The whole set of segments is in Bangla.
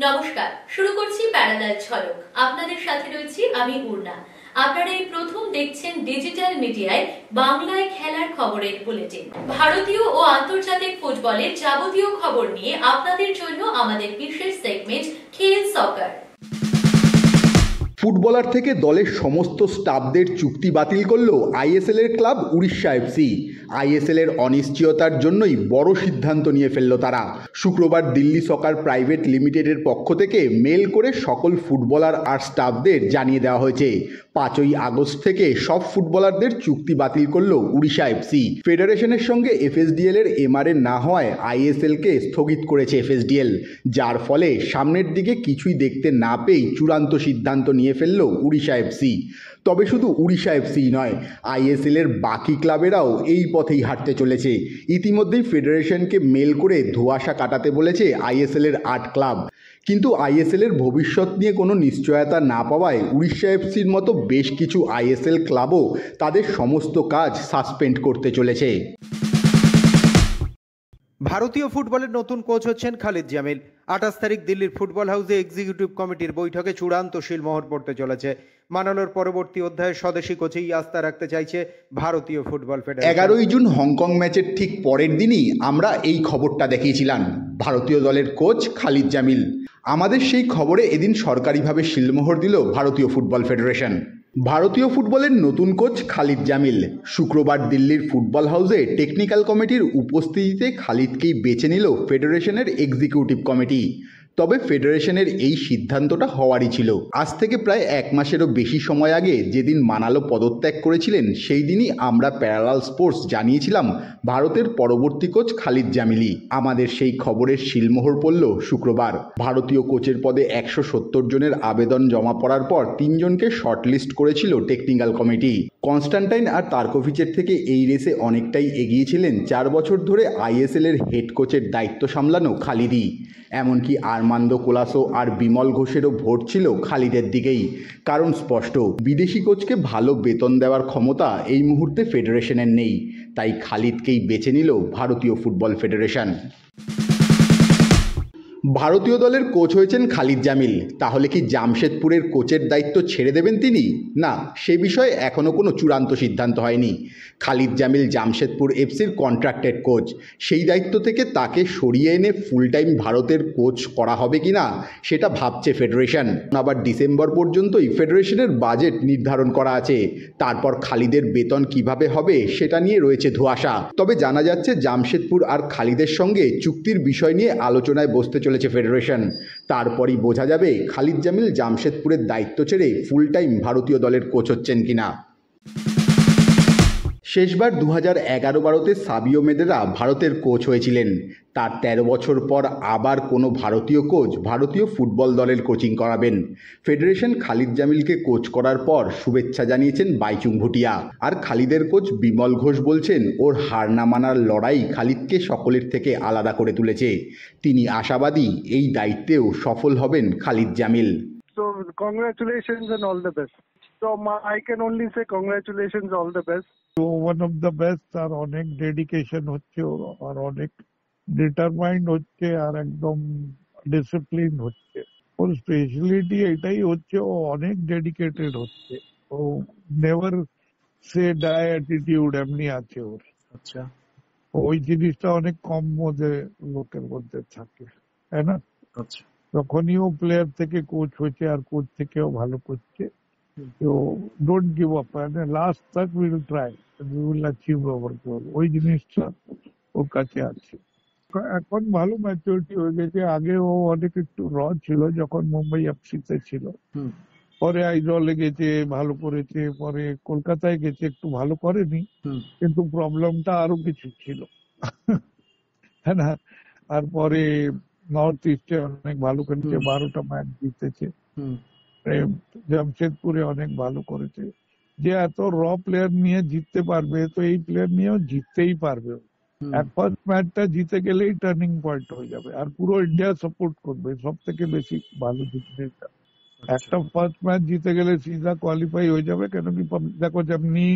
নমস্কার, শুরু করছি প্যারালাল ঝলক। আপনাদের সাথে রয়েছি আমি উর্না। আপনারা এই প্রথম দেখছেন ডিজিটাল মিডিয়ায় বাংলায় খেলার খবরের বুলেটিন। ভারতীয় ও আন্তর্জাতিক ফুটবলের যাবতীয় খবর নিয়ে আপনাদের জন্য আমাদের বিশেষ সেগমেন্ট খেল সকার। ফুটবলার থেকে দলের সমস্ত স্টাফদের চুক্তি বাতিল করল আইএসএল এর ক্লাব উড়িষ্যা এফসি। আইএসএল এর অনিশ্চয়তার জন্যই বড় সিদ্ধান্ত নিয়ে ফেলল তারা। শুক্রবার দিল্লি সকার প্রাইভেট লিমিটেডের পক্ষ থেকে মেল করে সকল ফুটবলার আর স্টাফদের জানিয়ে দেওয়া হয়েছে 5ই আগস্ট থেকে সব ফুটবলারদের চুক্তি বাতিল করল উড়িষ্যা এফসি। ফেডারেশনের সঙ্গে এফএসডিএল এর এমআরএ না হওয়ায় আইএসএলকে স্থগিত করেছে এফএসডিএল, যার ফলে সামনের দিকে কিছুই দেখতে না পেয়ে চূড়ান্ত সিদ্ধান্ত নিয়ে ফেলল উড়িষ্যা এফসি। তবে শুধু উড়িষ্যা এফসি নয়, আইএসএল এর বাকি ক্লাবেরাও এই পথেই হাঁটতে চলেছে। ইতিমধ্যেই ফেডারেশনকে মেল করে ধোঁয়াশা কাটাতে বলেছে আইএসএল এর 8 ক্লাব। কিন্তু আইএসএল এর ভবিষ্যৎ নিয়ে কোনো নিশ্চয়তা না পাওয়ায় উড়িষ্যা এফসির মতো বেশ কিছু আইএসএল ক্লাবও তাদের সমস্ত কাজ সাসপেন্ড করতে চলেছে। ভারতীয় ফুটবলের নতুন কোচ হচ্ছেন খালিদ জামিল। 28 তারিখ দিল্লির ফুটবল হাউসে এক্সিকিউটিভ কমিটির বৈঠকে চূড়ান্ত শিলমোহর পড়তে চলেছে। মানালোর পরবর্তী অধ্যায়ে স্বদেশি কোচেই আস্থা রাখতে চাইছে ভারতীয় ফুটবল ফেডারেশন। 11ই জুন হংকং ম্যাচের ঠিক পরের দিনই আমরা এই খবরটা দেখিয়েছিলাম, ভারতীয় দলের কোচ খালিদ জামিল। আমাদের সেই খবরে এদিন সরকারিভাবে শিলমোহর দিল ভারতীয় ফুটবল ফেডারেশন। ভারতীয় ফুটবলের নতুন কোচ খালিদ জামিল শুক্রবার দিল্লির ফুটবল হাউসে টেকনিক্যাল কমিটির উপস্থিতিতে খালিদকেই বেছে নিল ফেডারেশনের এক্সিকিউটিভ কমিটি। তবে ফেডারেশনের এই সিদ্ধান্তটা হওয়ারই ছিল। আজ থেকে প্রায় 1 মাসেরও বেশি সময় আগে যেদিন মানালো পদত্যাগ করেছিলেন, সেই দিনই আমরা প্যারালাল স্পোর্টস জানিয়েছিলাম ভারতের পরবর্তী কোচ খালিদ জামিলই। আমাদের সেই খবরের শিলমোহর পড়ল শুক্রবার। ভারতীয় কোচের পদে 170 জনের আবেদন জমা পড়ার পর 3 জনকে শর্টলিস্ট করেছিল টেকনিক্যাল কমিটি। কনস্টান্টাইন আর তার্কোভিচের থেকে এই রেসে অনেকটাই এগিয়েছিলেন 4 বছর ধরে আইএসএল এর হেড কোচের দায়িত্ব সামলানো খালিদই। এমনকি আরমান্দো কোলাসো আর বিমল ঘোষেরও ভোট ছিল খালিদের দিকেই। কারণ স্পষ্ট, বিদেশি কোচকে ভালো বেতন দেওয়ার ক্ষমতা এই মুহূর্তে ফেডারেশনের নেই। তাই খালিদকেই বেছে নিল ভারতীয় ফুটবল ফেডারেশন। ভারতীয় দলের কোচ হয়েছেন খালিদ জামিল। তাহলে কি জামশেদপুরের কোচের দায়িত্ব ছেড়ে দেবেন তিনি? না, সে বিষয়ে এখনও কোনো চূড়ান্ত সিদ্ধান্ত হয়নি। খালিদ জামিল জামশেদপুর এফসির কন্ট্রাক্টেড কোচ। সেই দায়িত্ব থেকে তাকে সরিয়ে এনে ফুল টাইম ভারতের কোচ করা হবে কি না সেটা ভাবছে ফেডারেশন। আবার ডিসেম্বর পর্যন্তই ফেডারেশনের বাজেট নির্ধারণ করা আছে। তারপর খালিদের বেতন কিভাবে হবে সেটা নিয়ে রয়েছে ধোঁয়াশা। তবে জানা যাচ্ছে জামশেদপুর আর খালিদের সঙ্গে চুক্তির বিষয় নিয়ে আলোচনায় বসতে চলেছে ফেডারেশন। তারপরই বোঝা যাবে খালিদ জামিল জামশেদপুরের দায়িত্ব ছেড়ে ফুল টাইম ভারতীয় দলের কোচ হচ্ছেন কিনা। শেষবার 2011-12তে সাবিও মেদেরা ভারতের কোচ হয়েছিলেন। তার 13 বছর পর আবার কোনো ভারতীয় কোচ ভারতীয় ফুটবল দলের কোচিং করাবেন। ফেডারেশন খালিদ জামিলকে কোচ করার পর শুভেচ্ছা জানিয়েছেন বাইচুং ভুটিয়া। আর খালিদের কোচ বিমল ঘোষ বলছেন ওর হার না মানার লড়াই খালিদকে সকলের থেকে আলাদা করে তুলেছে। তিনি আশাবাদী এই দায়িত্বেও সফল হবেন Khalid Jamil. So congratulations and all the best. So I can only say congratulations, all the best. So one of the best আর অনেক ডেডিকেশন হচ্ছে, আর অনেক ডিটারমাইন্ড হচ্ছে, আর একদম ডিসিপ্লিন হচ্ছে। ওর স্পেশালিটি এটাই হচ্ছে, ও অনেক ডেডিকেটেড হচ্ছে। ও নেভার সে ডাই অ্যাটিটিউড এমনি আছে ওর। আচ্ছা, ওই জিনিসটা অনেক কম মধ্যে লোকের মধ্যে থাকে, তাই না? আচ্ছা। যখনই ও প্লেয়ার থেকে কোচ হয়েছে আর কোচ থেকেও ভালো করছে। তো ডোন্ট গিভ আপ, লাস্ট তক we will try, we will achieve hour গোল। ওই জিনিসটা ওর কাছে আছে। এখন ভালো ম্যাচুরিটি হয়ে গেছে। আগে ও অনেক একটু র ছিল যখন মুম্বাই এফসিতে ছিল। পরে আইজলে গেছে, ভালো করেছে। পরে কলকাতায় গেছে, একটু ভালো করেনি, কিন্তু প্রবলেমটা আরো কিছু ছিল, হ্যাঁ না? আর পরে নর্থ ইস্টে অনেক ভালো করেছে, 12টা ম্যাচ জিতেছে। জামশেদপুরে অনেক ভালো করেছে। যে এত র প্লেয়ার নিয়ে জিততে পারবে, তো এই প্লেয়ার নিয়েও জিততেই পারবে। এক ফার্স্ট ম্যাচটা জিতে গেলেই টার্নিং পয়েন্ট হয়ে যাবে, আর পুরো ইন্ডিয়া সাপোর্ট করবে। সব থেকে বেশি ভালো জিতবে। একটা ফার্স্ট ম্যাচ জিতে গেলে সিধা কোয়ালিফাই হয়ে যাবে। কেন কি দেখো, যেমনি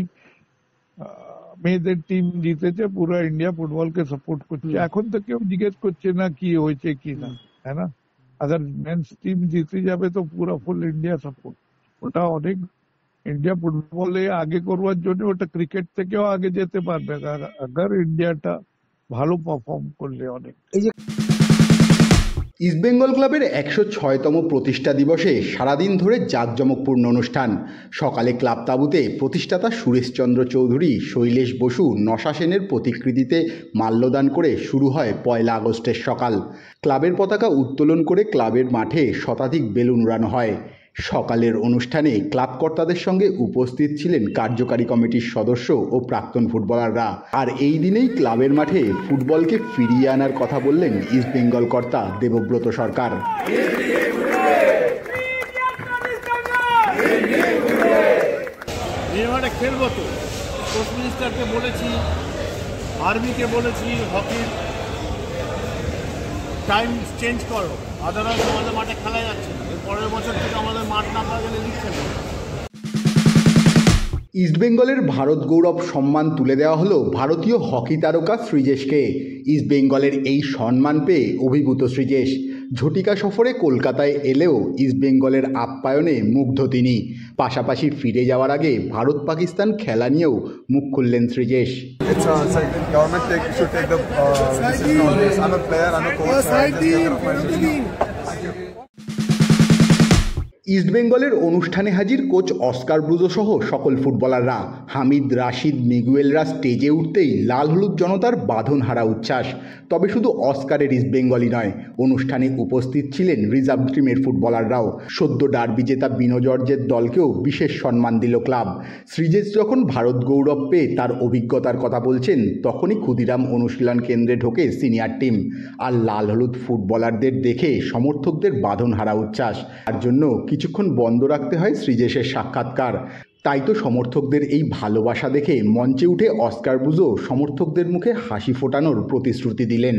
মেয়েদের টিম জিতেছে, পুরো ইন্ডিয়া ফুটবলকে সাপোর্ট করছে। এখন তো কেউ জিজ্ঞেস করছে না কি হয়েছে কি না, তাই না? अगर मेंस टीम जीते যাবে তো পুরো ফুল ইন্ডিয়া সাপোর্ট। ওটা অনেক ইন্ডিয়া ফুটবলে আগে করবার জন্য ওটা ক্রিকেট থেকেও আগে যেতে পারবে আগার ইন্ডিয়াটা ভালো পারফর্ম করলে অনেক। ইস্টবেঙ্গল ক্লাবের 106তম প্রতিষ্ঠা দিবসে সারাদিন ধরে জাঁকজমকপূর্ণ অনুষ্ঠান। সকালে ক্লাব তাঁবুতে প্রতিষ্ঠাতা সুরেশচন্দ্র চৌধুরী, শৈলেশ বসু, নশা সেনের প্রতিকৃতিতে মাল্যদান করে শুরু হয় 1 আগস্টের সকাল। ক্লাবের পতাকা উত্তোলন করে ক্লাবের মাঠে শতাধিক বেলুন উড়ানো হয়। সকালের অনুষ্ঠানে ক্লাব কর্তাদের সঙ্গে উপস্থিত ছিলেন কার্যকারী কমিটির সদস্য ও প্রাক্তন ফুটবলাররা। আর এই দিনেই ক্লাবের মাঠে ফুটবলকে ফিরিয়ে আনার কথা বললেন ইস্টবেঙ্গল কর্তা দেবব্রত সরকার। খেলবো তো, স্পোর্টস মিনিস্টারকে বলেছি, আর্মিকে বলেছি, হকির টাইম চেঞ্জ করো, আদারওয়াইজ আমাদের মাঠে খেলা যাচ্ছে না। এর পরের বছর থেকে আমাদের মাঠ না পাওয়া গেলে লিগ খেলবে। ইস্টবেঙ্গলের ভারত গৌরব সম্মান তুলে দেওয়া হলো ভারতীয় হকি তারকা শ্রীজেশকে। ইস্টবেঙ্গলের এই সম্মান পেয়ে অভিভূত শ্রীজেশ। ঝটিকা সফরে কলকাতায় এলেও ইস্টবেঙ্গলের আপ্যায়নে মুগ্ধ তিনি। পাশাপাশি ফিরে যাওয়ার আগে ভারত পাকিস্তান খেলা নিয়েও মুখ খুললেন শ্রীজেশ। ইস্টবেঙ্গলের অনুষ্ঠানে হাজির কোচ অস্কার ব্রুজো সহ সকল ফুটবলাররা। হামিদ, রাশিদ, মিগুয়েলরা স্টেজে উঠতেই লাল হলুদ জনতার বাঁধনহারা উচ্ছ্বাস। তবে শুধু অস্কারের ইস্টবেঙ্গলই নয়, অনুষ্ঠানে উপস্থিত ছিলেন রিজার্ভ টিমের ফুটবলাররাও। সদ্য ডার্বি জেতা বিনো জর্জের দলকেও বিশেষ সম্মান দিল ক্লাব। শ্রীজেশ যখন ভারত গৌরব পেয়ে তার অভিজ্ঞতার কথা বলছেন, তখনই ক্ষুদিরাম অনুশীলন কেন্দ্রে ঢোকে সিনিয়র টিম। আর লাল হলুদ ফুটবলারদের দেখে সমর্থকদের বাঁধনহারা উচ্ছ্বাস। তার জন্য কিছুক্ষণ বন্ধ রাখতে হয় শ্রীজেশের সাক্ষাৎকার। তাই তো সমর্থকদের এই ভালোবাসা দেখে মঞ্চে উঠে অস্কার ব্রুজো সমর্থকদের মুখে হাসি ফোটানোর প্রতিশ্রুতি দিলেন।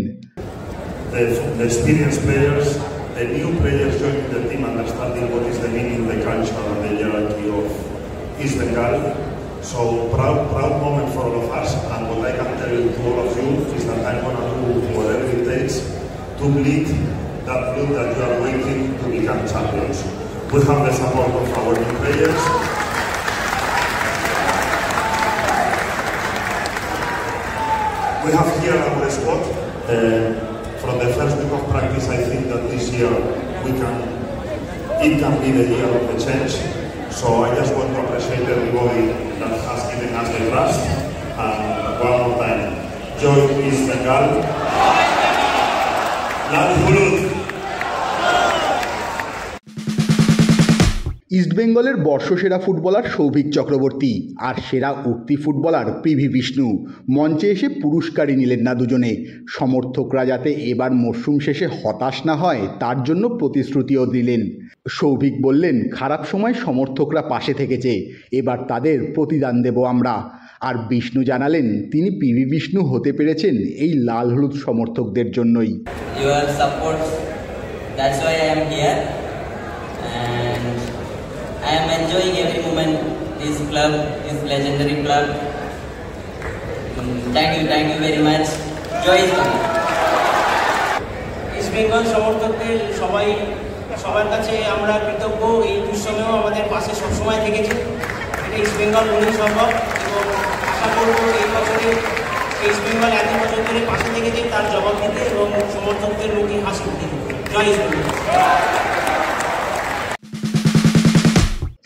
So proud moment for all of us, and what I can tell to all of you is that I'm going to do whatever it takes to bleed that blood that you are waiting to become champions. We have the support of our new players. We have here our squad. From the first week of practice, I think that this year it can be the year of the change. So I just want to appreciate everybody that has given us the trust. And one more time, joy is Bengal. Lal Hulud. ইস্টবেঙ্গলের বর্ষসেরা ফুটবলার সৌভিক চক্রবর্তী আর সেরা উক্তি ফুটবলার পিভি বিষ্ণু মঞ্চে এসে পুরস্কারই নিলেন না দুজনে। সমর্থকরা যাতে এবার মরশুম শেষে হতাশ না হয় তার জন্য প্রতিশ্রুতিও দিলেন। সৌভিক বললেন, খারাপ সময় সমর্থকরা পাশে থেকেছে, এবার তাদের প্রতিদান দেব আমরা। আর বিষ্ণু জানালেন, তিনি পিভি বিষ্ণু হতে পেরেছেন এই লাল হলুদ সমর্থকদের জন্যই। Your support, that's why I am here, and I am enjoying every moment. This club, this legendary club. Thank you very much. Joy is coming. East Bengal সমর্থকদের সবার কাছে আমরা কৃতজ্ঞ। এই দুঃসময়েও আমাদের পাশে সবসময় থেকেছে। এটা ইস্ট বেঙ্গল বলেই সম্ভব, এবং আশা করবো এই বছরে ইস্ট বেঙ্গল এত বছর ধরে পাশে থেকেছে তার জবাব দিতে এবং সমর্থকদের মুখে হাসি দিতে। জয় ইস্ট বেঙ্গল।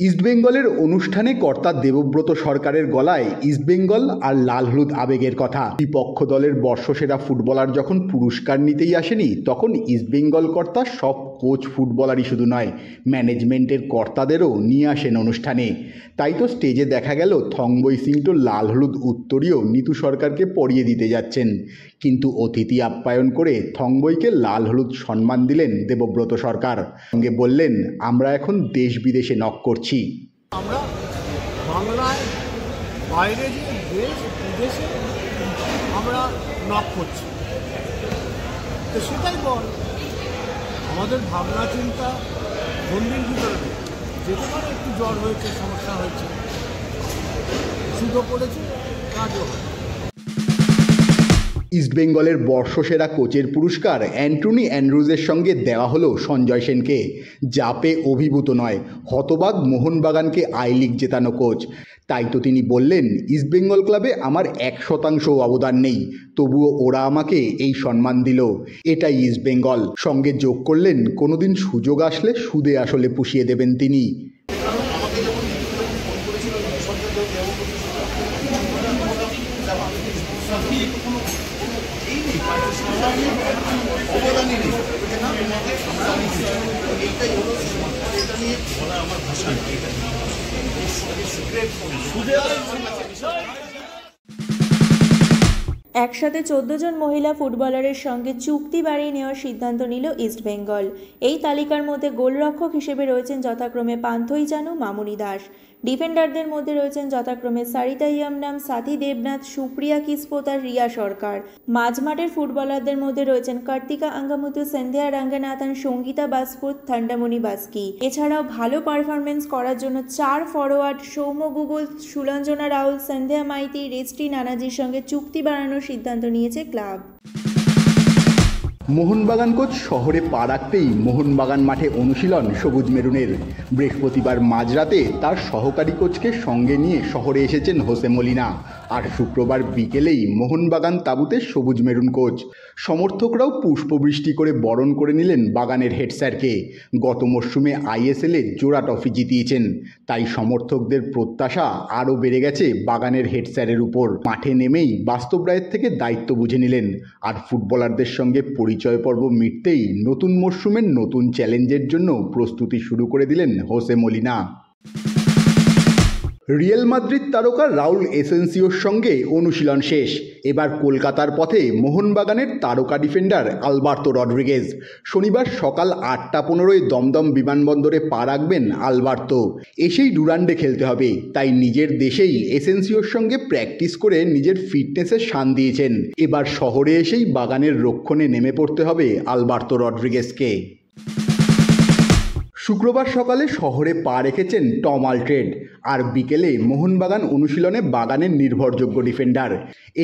ইস্টবেঙ্গলের অনুষ্ঠানে কর্তা দেবব্রত সরকারের গলায় ইস্টবেঙ্গল আর লাল হলুদ আবেগের কথা। বিপক্ষ দলের বর্ষসেরা ফুটবলার যখন পুরস্কার নিতেই আসেনি, তখন ইস্টবেঙ্গল কর্তা সব কোচ ফুটবলারই শুধু নয়, ম্যানেজমেন্টের কর্তাদেরও নিয়ে আসেন অনুষ্ঠানে। তাই তো স্টেজে দেখা গেল থংবই সিংটো লাল হলুদ উত্তরীয় নিতু সরকারকে পরিয়ে দিতে যাচ্ছেন। কিন্তু অতিথি আপ্যায়ন করে থংবইকে লাল হলুদ সম্মান দিলেন দেবব্রত সরকার। সঙ্গে বললেন, আমরা এখন দেশ বিদেশে নক করছি। আমরা বাংলায় বাইরে যে দেশ বিদেশে আমরা নক করছি, তো সেটাই বল আমাদের ভাবনা চিন্তা গন্ডির ভিতরে যেতে পারে। একটু জ্বর হয়েছে, সমস্যা হয়েছে, ওষুধও পড়েছে, কাজও হয়। ইস্টবেঙ্গলের বর্ষসেরা কোচের পুরস্কার অ্যান্টনি অ্যান্ড্রুজের সঙ্গে দেওয়া হলো সঞ্জয় সেনকে, যা পেয়ে অভিভূত নয় হতবাক মোহনবাগানকে আই লিগ জেতানো কোচ। তাই তো তিনি বললেন, ইস্টবেঙ্গল ক্লাবে আমার 1% অবদান নেই, তবুও ওরা আমাকে এই সম্মান দিল, এটাই ইস্টবেঙ্গল। সঙ্গে যোগ করলেন, কোনোদিন সুযোগ আসলে সুদে আসলে পুষিয়ে দেবেন তিনি। একসাথে 14 জন মহিলা ফুটবলারের সঙ্গে চুক্তি বাড়িয়ে নেওয়ার সিদ্ধান্ত নিল ইস্টবেঙ্গল। এই তালিকার মধ্যে গোলরক্ষক হিসেবে রয়েছেন যথাক্রমে পান্থই জানু, মামুনি দাস। ডিফেন্ডারদের মধ্যে রয়েছেন যথাক্রমে সারিতা ইয়ামনাম, সাথী দেবনাথ, সুপ্রিয়া কিসপোত আর রিয়া সরকার। মাঝমাঠের ফুটবলারদের মধ্যে রয়েছেন কার্তিকা আঙ্গামুতু, সন্ধ্যা রঙ্গনাথন, সঙ্গীতা বাসপুত, থান্ডামণি বাস্কি। এছাড়াও ভালো পারফরমেন্স করার জন্য 4 ফরোয়ার্ড সৌম্য গুগল, সুলঞ্জনা রাহুল, সন্ধ্যা মাইতি, রেস্টি নানাজির সঙ্গে চুক্তি বাড়ানোর সিদ্ধান্ত নিয়েছে ক্লাব। মোহনবাগান কোচ শহরে পা রাখতেই মোহনবাগান মাঠে অনুশীলন সবুজ মেরুনের। বৃহস্পতিবার মাঝরাতে তার সহকারী কোচকে সঙ্গে নিয়ে শহরে এসেছেন হোসে মলিনা, আর শুক্রবার বিকেলেই মোহনবাগান তাঁবুতে সবুজ মেরুন কোচ। সমর্থকরাও পুষ্পবৃষ্টি করে বরণ করে নিলেন বাগানের হেড স্যারকে। গত মরশুমে আইএসএলে জোড়া ট্রফি জিতিয়েছেন, তাই সমর্থকদের প্রত্যাশা আরও বেড়ে গেছে বাগানের হেড স্যারের উপর। মাঠে নেমেই বাস্তব রায়ের থেকে দায়িত্ব বুঝে নিলেন, আর ফুটবলারদের সঙ্গে পরিচয় পর্ব মিটতেই নতুন মরশুমের নতুন চ্যালেঞ্জের জন্য প্রস্তুতি শুরু করে দিলেন হোসে মলিনা। রিয়াল মাদ্রিদ তারকা রাউল এসেন্সিওর সঙ্গে অনুশীলন শেষ। এবার কলকাতার পথে মোহনবাগানের তারকা ডিফেন্ডার আলবার্তো রড্রিগেজ। শনিবার সকাল 8:15 দমদম বিমানবন্দরে পা রাখবেন আলবার্তো। এসেই ডুরান্ডে খেলতে হবে, তাই নিজের দেশেই এসেন্সিওর সঙ্গে প্র্যাকটিস করে নিজের ফিটনেসের শান দিয়েছেন। এবার শহরে এসেই বাগানের রক্ষণে নেমে পড়তে হবে আলবার্তো রড্রিগেজকে। শুক্রবার সকালে শহরে পা রেখেছেন টম আলট্রেড, আর বিকেলে মোহনবাগান অনুশীলনে বাগানের নির্ভরযোগ্য ডিফেন্ডার।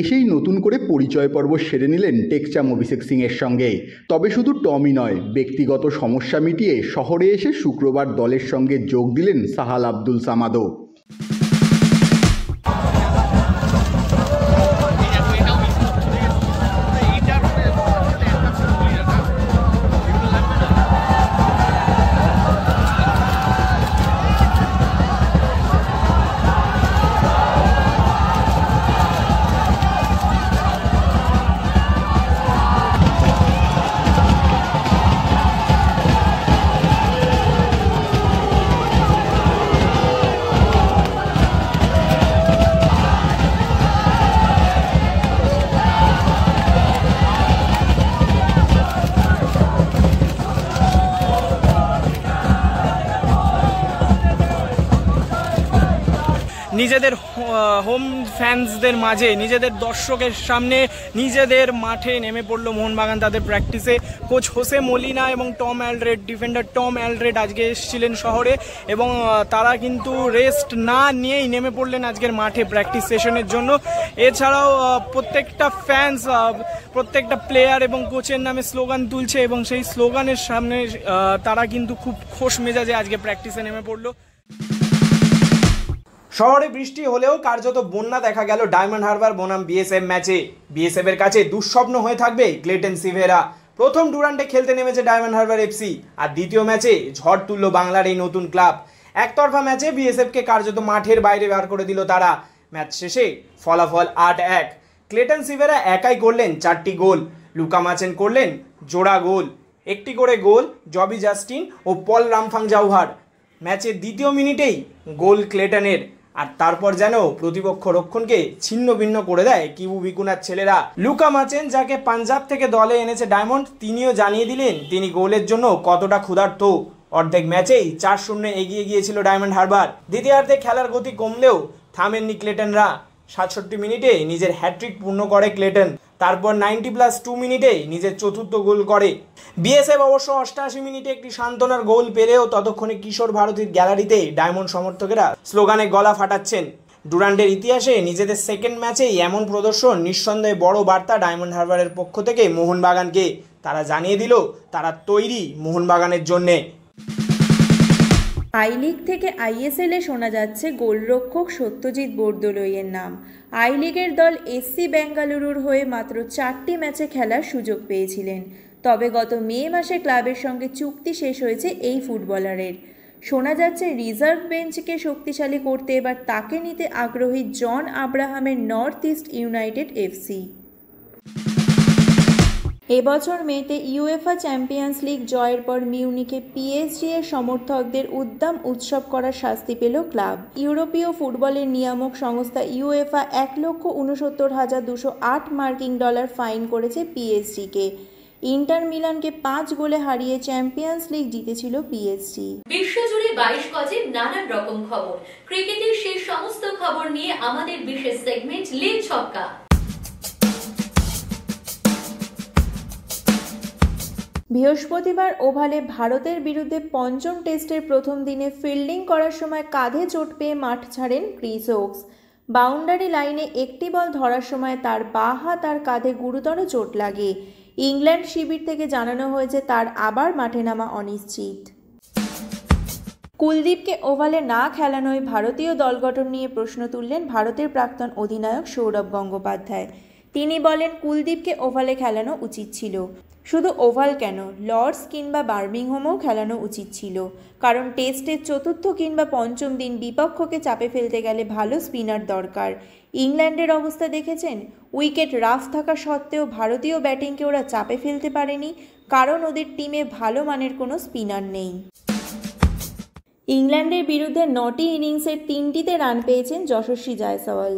এসেই নতুন করে পরিচয় পর্ব সেরে নিলেন টেকচাম অভিষেক সিংয়ের সঙ্গে। তবে শুধু টমই নয়, ব্যক্তিগত সমস্যা মিটিয়ে শহরে এসে শুক্রবার দলের সঙ্গে যোগ দিলেন সাহাল আব্দুল সামাদও। নিজেদের হোম ফ্যান্সদের মাঝে, নিজেদের দর্শকের সামনে, নিজেদের মাঠে নেমে পড়লো মোহনবাগান তাদের প্র্যাকটিসে। কোচ হোসে মলিনা এবং Tom Aldred, defender Tom Aldred আজকে এসেছিলেন শহরে, এবং তারা কিন্তু রেস্ট না নিয়েই নেমে পড়লেন আজকের মাঠে প্র্যাকটিস সেশনের জন্য। এছাড়াও প্রত্যেকটা ফ্যান্স, প্রত্যেকটা প্লেয়ার এবং কোচের নামে স্লোগান তুলছে, এবং সেই স্লোগানের সামনে তারা কিন্তু খুব খোশ মেজাজে আজকে প্র্যাকটিসে নেমে পড়লো। শহরে বৃষ্টি হলেও কার্যত বন্যা দেখা গেল ডায়মন্ড হারবার বনাম বিএসএফ ম্যাচে। বিএসএফ এর কাছে দুঃস্বপ্ন হয়ে থাকবে ক্লেটন সিভেরা। প্রথম ডুরান্ডে খেলতে নেমেছে ডায়মন্ড হারবার এফসি, আর দ্বিতীয় ম্যাচে ঝড় তুলল বাংলার এই নতুন ক্লাব। একতরফা ম্যাচে বিএসএফকে কার্যত মাঠের বাইরে বার করে দিল তারা। ম্যাচ শেষে ফলাফল 8-1। ক্লেটন সিভেরা একাই করলেন 4টি গোল, লুকা মাচেন করলেন জোড়া গোল, একটি করে গোল জবি জাস্টিন ও পল রামফাং জাউহার। ম্যাচের দ্বিতীয় মিনিটেই গোল ক্লেটনের, আর তারপর যেন প্রতিপক্ষ রক্ষণকে ছিন্ন ভিন্ন করে দেয় কিবু ভিকুনার ছেলেরা। লুকা মাচেন, যাকে পাঞ্জাব থেকে দলে এনেছে ডায়মন্ড, তিনিও জানিয়ে দিলেন তিনি গোলের জন্য কতটা ক্ষুধার্ত। অর্ধেক ম্যাচেই 4-0 এগিয়ে গিয়েছিল ডায়মন্ড হারবার। দ্বিতীয়ার্ধে খেলার গতি কমলেও থামেননি ক্লেটনরা। 67 মিনিটে নিজের হ্যাট্রিক পূর্ণ করে ক্লেটন। তারপর 90+2 মিনিটে নিজের চতুর্থ গোল করে। বিএসএফ অবশ্য 88 মিনিটে একটি সান্ত্বনার গোল পেলেও ততক্ষণে কিশোর ভারতীর গ্যালারিতে ডায়মন্ড সমর্থকেরা স্লোগানে গলা ফাটাচ্ছেন। ডুরান্ডের ইতিহাসে নিজেদের সেকেন্ড ম্যাচেই এমন প্রদর্শন নিঃসন্দেহে বড় বার্তা ডায়মন্ড হারবারের পক্ষ থেকে মোহনবাগানকে। তারা জানিয়ে দিল তারা তৈরি মোহনবাগানের জন্যে। আই লিগ থেকে আইএসএলে শোনা যাচ্ছে গোলরক্ষক সত্যজিৎ বরদলৈয়ের নাম। আই লিগের দল এসসি বেঙ্গালুরুর হয়ে মাত্র 4টি ম্যাচে খেলার সুযোগ পেয়েছিলেন। তবে গত মে মাসে ক্লাবের সঙ্গে চুক্তি শেষ হয়েছে এই ফুটবলারের। শোনা যাচ্ছে রিজার্ভ বেঞ্চকে শক্তিশালী করতে এবার তাকে নিতে আগ্রহী জন আব্রাহামের নর্থ ইস্ট ইউনাইটেড এফসি। এবছর মেতে ইউএফা চ্যাম্পিয়ন্স লিগ জয়ের পর মিউনিকে পিএসজি এর সমর্থকদের উদ্দাম উৎসব করার শাস্তি পেল ক্লাব। ইউরোপীয় ফুটবলের নিয়ামক সংস্থা ইউএফা 1,69,208 মার্কিন ডলার ফাইন করেছে পিএসজিকে। ইন্টার মিলানকে 5 গোলে হারিয়ে চ্যাম্পিয়ন্স লিগ জিতেছিল পিএসজি। বিশ্বজুড়ে 22 গজের নানান রকম খবর, ক্রিকেটের সেই সমস্ত খবর নিয়ে আমাদের বিশেষ সেগমেন্ট লিগ ছক্কা। বৃহস্পতিবার ওভালে ভারতের বিরুদ্ধে পঞ্চম টেস্টের প্রথম দিনে ফিল্ডিং করার সময় কাঁধে চোট পেয়ে মাঠ ছাড়েন ক্রিস ওকস। বাউন্ডারি লাইনে একটি বল ধরার সময় তার বাঁ হাত আর কাঁধে গুরুতর চোট লাগে। ইংল্যান্ড শিবির থেকে জানানো হয়েছে তার আবার মাঠে নামা অনিশ্চিত। কুলদীপকে ওভালে না খেলানোয় ভারতীয় দল গঠন নিয়ে প্রশ্ন তুললেন ভারতের প্রাক্তন অধিনায়ক সৌরভ গঙ্গোপাধ্যায়। তিনি বলেন কুলদীপকে ওভালে খেলানো উচিত ছিল। শুধু ওভাল কেন, লর্ডস কিংবা বার্মিংহামেও খেলানো উচিত ছিল, কারণ টেস্টের চতুর্থ কিংবা পঞ্চম দিন বিপক্ষকে চাপে ফেলতে গেলে ভালো স্পিনার দরকার। ইংল্যান্ডের অবস্থা দেখেছেন, উইকেট রাফ থাকা সত্ত্বেও ভারতীয় ব্যাটিংকে ওরা চাপে ফেলতে পারেনি, কারণ ওদের টিমে ভালো মানের কোনো স্পিনার নেই। ইংল্যান্ডের বিরুদ্ধে 9টি ইনিংসের 3টিতে রান পেয়েছেন যশস্বী জয়সওয়াল,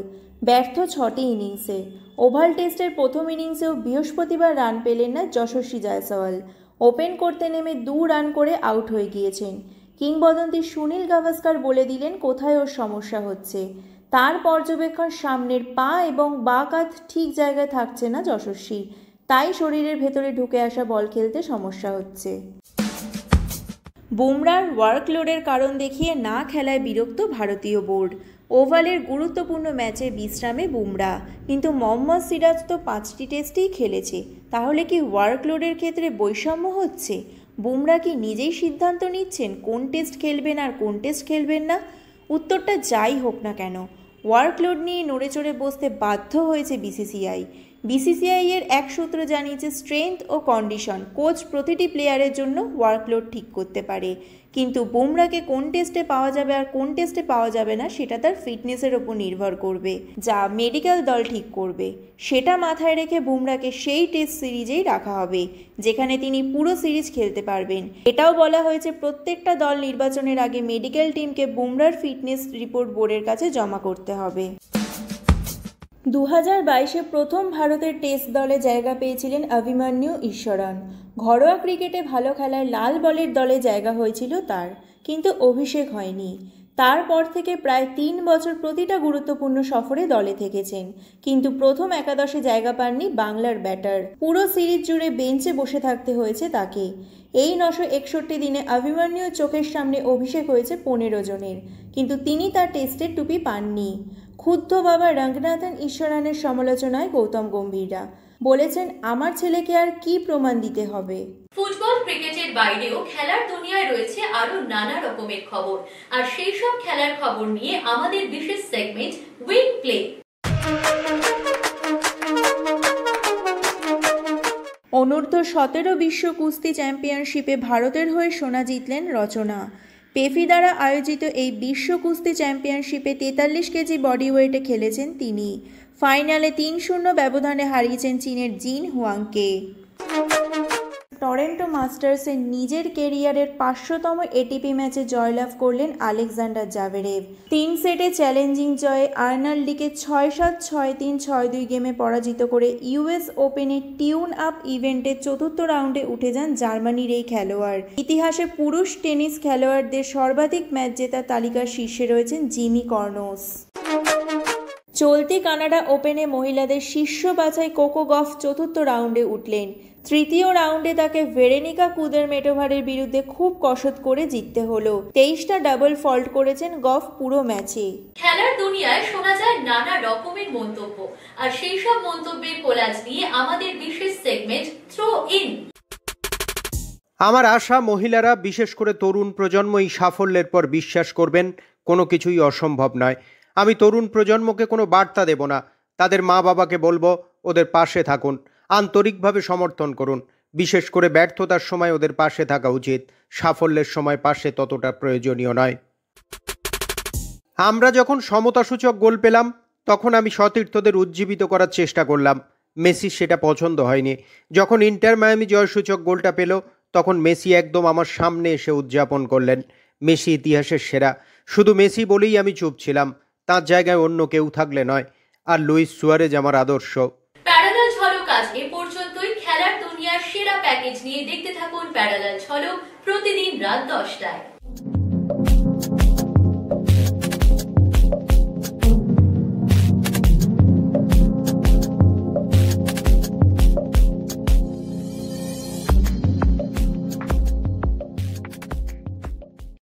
ব্যর্থ 6টি ইনিংসে। ওভাল টেস্টের প্রথম ইনিংসেও বৃহস্পতিবার রান পেলেন না যশস্বী জয়সওয়াল। ওপেন করতে নেমে 2 রান করে আউট হয়ে গিয়েছেন। কিংবদন্তি সুনীল গাভাস্কার বলে দিলেন কোথায় ওর সমস্যা হচ্ছে। তার পর্যবেক্ষণ সামনের পা এবং বাঁ কাঁধ ঠিক জায়গায় থাকছে না যশস্বীর, তাই শরীরের ভেতরে ঢুকে আসা বল খেলতে সমস্যা হচ্ছে। বুমরার ওয়ার্কলোডের কারণ দেখিয়ে না খেলায় বিরক্ত ভারতীয় বোর্ড। ওভালের গুরুত্বপূর্ণ ম্যাচের বিশ্রামে বুমরা, কিন্তু মোহাম্মদ সিরাজ তো 5টি টেস্টেই খেলেছে। তাহলে কি ওয়ার্কলোডের ক্ষেত্রে বৈষম্য হচ্ছে? বুমরা কি নিজেই সিদ্ধান্ত নিচ্ছেন কোন টেস্ট খেলবেন আর কোন টেস্ট খেলবেন না? উত্তরটা যাই হোক না কেন, ওয়ার্কলোড নিয়ে নড়ে চড়ে বসতে বাধ্য হয়েছে বিসিসিআই। বিসিসিআই এর এক সূত্র জানিয়েছে স্ট্রেংথ ও কন্ডিশন কোচ প্রতিটি প্লেয়ারের জন্য ওয়ার্কলোড ঠিক করতে পারে, কিন্তু বুমরাকে কোন টেস্টে পাওয়া যাবে আর কোন টেস্টে পাওয়া যাবে না সেটা তার ফিটনেসের ওপর নির্ভর করবে, যা মেডিকেল দল ঠিক করবে। সেটা মাথায় রেখে বুমরাকে সেই টেস্ট সিরিজেই রাখা হবে যেখানে তিনি পুরো সিরিজ খেলতে পারবেন। এটাও বলা হয়েছে প্রত্যেকটা দল নির্বাচনের আগে মেডিকেল টিমকে বুমরার ফিটনেস রিপোর্ট বোর্ডের কাছে জমা করতে হবে। 2022-এ প্রথম ভারতের টেস্ট দলে জায়গা পেয়েছিলেন অভিমন্যু ঈশ্বরন। ঘরোয়া ক্রিকেটে ভালো খেলায় লাল বলের দলে জায়গা হয়েছিল তার, কিন্তু অভিষেক হয়নি। তারপর থেকে প্রায় 3 বছর প্রতিটা গুরুত্বপূর্ণ সফরে দলে থেকেছেন, কিন্তু প্রথম একাদশে জায়গা পাননি বাংলার ব্যাটার। পুরো সিরিজ জুড়ে বেঞ্চে বসে থাকতে হয়েছে তাকে। এই 961 দিনে অভিমন্যুর চোখের সামনে অভিষেক হয়েছে 15 জনের, কিন্তু তিনি তার টেস্টের টুপি পাননি। ক্ষুব্ধ বাবা রঙ্গনাথন ঈশ্বরানের সমালোচনায় গৌতম গম্ভীররা বলেছেন, আমার ছেলেকে আর কি প্রমাণ দিতে হবে। ফুটবল ক্রিকেটের বাইরেও খেলার দুনিয়ায় রয়েছে আরো নানা রকমের খবর, আর সেই সব খেলার খবর নিয়ে আমাদের বিশেষ সেগমেন্ট উইং প্লে। অনূর্ধ্ব 17 বিশ্ব কুস্তি চ্যাম্পিয়নশিপে ভারতের হয়ে সোনা জিতলেন রচনা। পেফি দ্বারা আয়োজিত এই বিশ্ব কুস্তি চ্যাম্পিয়নশিপে 43 কেজি বডি ওয়েটে খেলেছেন তিনি। ফাইনালে 3-0 ব্যবধানে হারিয়েছেন চীনের জিন হুয়াংকে। টরন্টো মাস্টার্সে নিজের কেরিয়ারের 500তম এটিপি ম্যাচে জয়লাভ করলেন আলেকজান্ডার জাভেরেভ। 3 সেটে চ্যালেঞ্জিং জয়ে আর্নাল্ডিকে 6-7, 6-3, 6-2 গেমে পরাজিত করে ইউএস ওপেনের টিউন আপ ইভেন্টের চতুর্থ রাউন্ডে উঠে যান জার্মানির এই খেলোয়াড়। ইতিহাসে পুরুষ টেনিস খেলোয়াড়দের সর্বাধিক ম্যাচ জেতার তালিকার শীর্ষে রয়েছেন জিমি কর্নোস। চলতি কানাডা ওপেনে মহিলাদের শীর্ষ বাছাই কোকো গফ চতুর্থ রাউন্ডে উঠলেন। তৃতীয় রাউন্ডে তাকে ভেরেনিকা কুদেরমেটোভারের বিরুদ্ধে খুব কসরত করে জিততে হলো। 23টা ডাবল ফল্ট করেছেন গফ পুরো ম্যাচে। খেলার দুনিয়ায় শোনা যায় নানা রকমের মন্তব্য, আর সেই সব মন্তব্যের কোলাজ নিয়ে আমাদের বিশেষ সেগমেন্ট থ্রো ইন। আমার আশা মহিলারা, বিশেষ করে তরুণ প্রজন্ম এই সাফল্যের পর বিশ্বাস করবেন কোনো কিছুই অসম্ভব নয়। আমি তরুণ প্রজন্মকে কোনো বার্তা দেব না, তাদের মা বাবাকে বলবো ওদের পাশে থাকুন, আন্তরিকভাবে সমর্থন করুন। বিশেষ করে ব্যর্থতার সময় ওদের পাশে থাকা উচিত, সাফল্যের সময় পাশে ততটা প্রয়োজনীয় নয়। আমরা যখন সমতাসূচক গোল পেলাম তখন আমি সতীর্থদের উজ্জীবিত করার চেষ্টা করলাম। মেসি সেটা পছন্দ হয়নি। যখন ইন্টার মায়ামি জয়সূচক গোলটা পেল তখন মেসি একদম আমার সামনে এসে উদযাপন করলেন। মেসি ইতিহাসের সেরা, শুধু মেসি বলেই আমি চুপ ছিলাম, তার জায়গায় অন্য কেউ থাকলে নয়। আর লুইস সুয়ারেজ আমার আদর্শ। প্যারালাল ঝলক আজ এ পর্যন্তই। খেলার দুনিয়ার সেরা প্যাকেজ নিয়ে দেখতে থাকুন প্যারালাল ঝলক প্রতিদিন রাত 10টায়।